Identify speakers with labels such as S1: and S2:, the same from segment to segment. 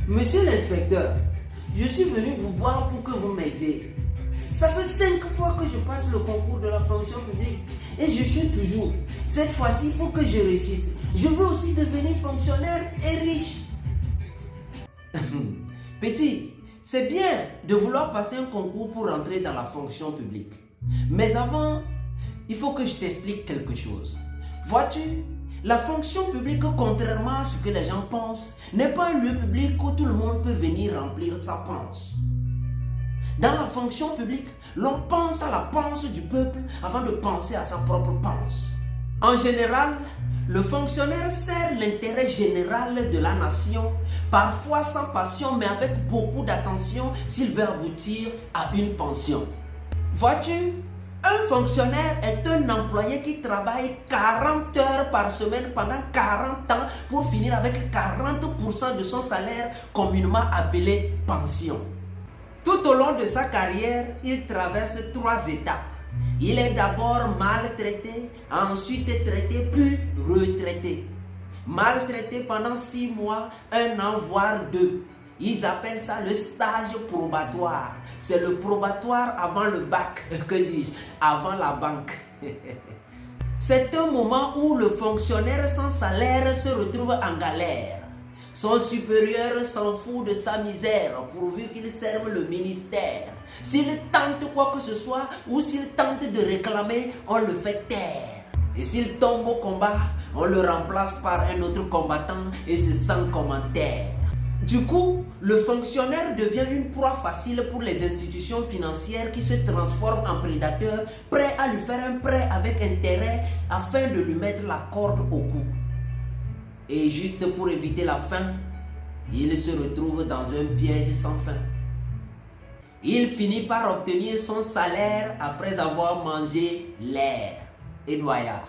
S1: Monsieur l'inspecteur, je suis venu vous voir pour que vous m'aidiez. Ça fait 5 fois que je passe le concours de la fonction publique et je chute toujours. Cette fois-ci, il faut que je réussisse. Je veux aussi devenir fonctionnaire et riche. Petit, c'est bien de vouloir passer un concours pour entrer dans la fonction publique. Mais avant, il faut que je t'explique quelque chose. Vois-tu, la fonction publique, contrairement à ce que les gens pensent, n'est pas un lieu public où tout le monde peut venir remplir sa panse. Dans la fonction publique, l'on pense à la panse du peuple avant de penser à sa propre panse. En général, le fonctionnaire sert l'intérêt général de la nation, parfois sans passion mais avec beaucoup d'attention s'il veut aboutir à une pension. Vois-tu, un fonctionnaire est un employé qui travaille 40 heures par semaine pendant 40 ans pour finir avec 40% de son salaire communément appelé pension. Tout au long de sa carrière, il traverse 3 étapes. Il est d'abord maltraité, ensuite traité, puis retraité. Maltraité pendant 6 mois, 1 an, voire 2. Ils appellent ça le stage probatoire. C'est le probatoire avant le bac, que dis-je, avant la banque. C'est un moment où le fonctionnaire sans salaire se retrouve en galère. Son supérieur s'en fout de sa misère pourvu qu'il serve le ministère. S'il tente quoi que ce soit ou s'il tente de réclamer, on le fait taire. Et s'il tombe au combat, on le remplace par un autre combattant et c'est sans commentaire. Du coup, le fonctionnaire devient une proie facile pour les institutions financières qui se transforment en prédateurs, prêts à lui faire un prêt avec intérêt afin de lui mettre la corde au cou. Et juste pour éviter la faim, il se retrouve dans un piège sans fin. Il finit par obtenir son salaire après avoir mangé l'air et noyade.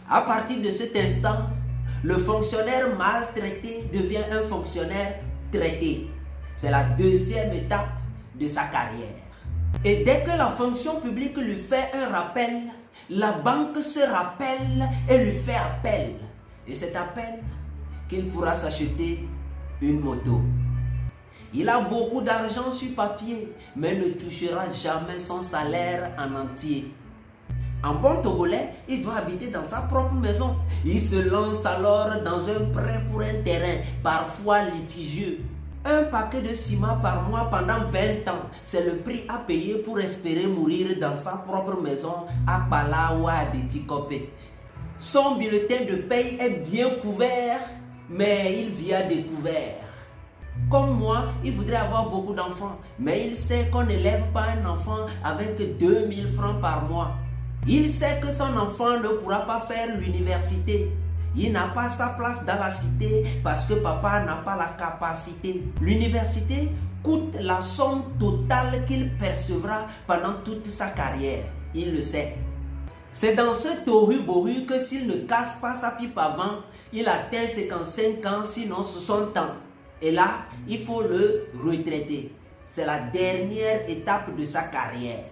S1: À partir de cet instant, le fonctionnaire maltraité devient un fonctionnaire traité. C'est la 2e étape de sa carrière. Et dès que la fonction publique lui fait un rappel, la banque se rappelle et lui fait appel. Et cet appel qu'il pourra s'acheter une moto. Il a beaucoup d'argent sur papier, mais ne touchera jamais son salaire en entier. En bon Togolais, il doit habiter dans sa propre maison. Il se lance alors dans un prêt pour un terrain, parfois litigieux. Un paquet de ciment par mois pendant 20 ans, c'est le prix à payer pour espérer mourir dans sa propre maison à Palawa de Tikopé. Son bulletin de paye est bien couvert, mais il vit à découvert. Comme moi, il voudrait avoir beaucoup d'enfants, mais il sait qu'on n'élève pas un enfant avec 2000 francs par mois. Il sait que son enfant ne pourra pas faire l'université. Il n'a pas sa place dans la cité parce que papa n'a pas la capacité. L'université coûte la somme totale qu'il percevra pendant toute sa carrière. Il le sait. C'est dans ce tohu-bohu que s'il ne casse pas sa pipe avant, il atteint 55 ans, sinon 60 ans. Et là, il faut le retraiter. C'est la dernière étape de sa carrière.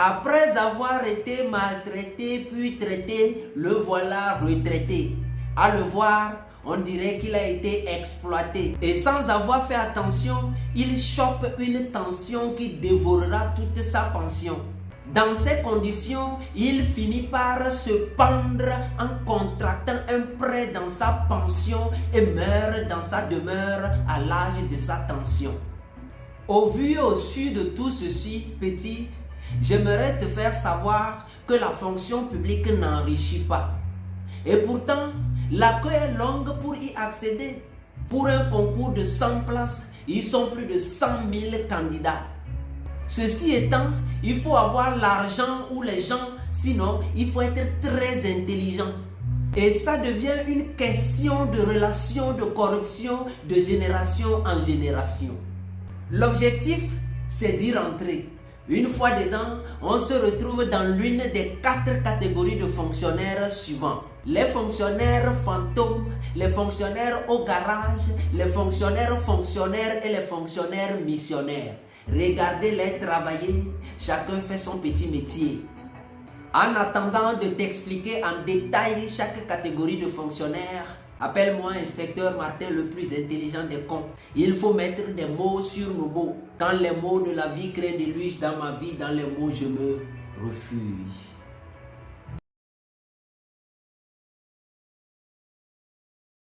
S1: Après avoir été maltraité puis traité, le voilà retraité. À le voir, on dirait qu'il a été exploité. Et sans avoir fait attention, il chope une tension qui dévorera toute sa pension. Dans ces conditions, il finit par se pendre en contractant un prêt dans sa pension et meurt dans sa demeure à l'âge de sa tension. Au vu et au su de tout ceci, petit, j'aimerais te faire savoir que la fonction publique n'enrichit pas. Et pourtant, la queue est longue pour y accéder. Pour un concours de 100 places, ils sont plus de 100 000 candidats. Ceci étant, il faut avoir l'argent ou les gens, sinon il faut être très intelligent. Et ça devient une question de relation, de corruption, de génération en génération. L'objectif, c'est d'y rentrer. Une fois dedans, on se retrouve dans l'une des 4 catégories de fonctionnaires suivants. Les fonctionnaires fantômes, les fonctionnaires au garage, les fonctionnaires et les fonctionnaires missionnaires. Regardez-les travailler, chacun fait son petit métier. En attendant de t'expliquer en détail chaque catégorie de fonctionnaires, Appelle-moi inspecteur Martin le plus intelligent des cons. Il faut mettre des mots sur nos mots. Quand les mots de la vie créent des luges dans ma vie, dans les mots je me refuge.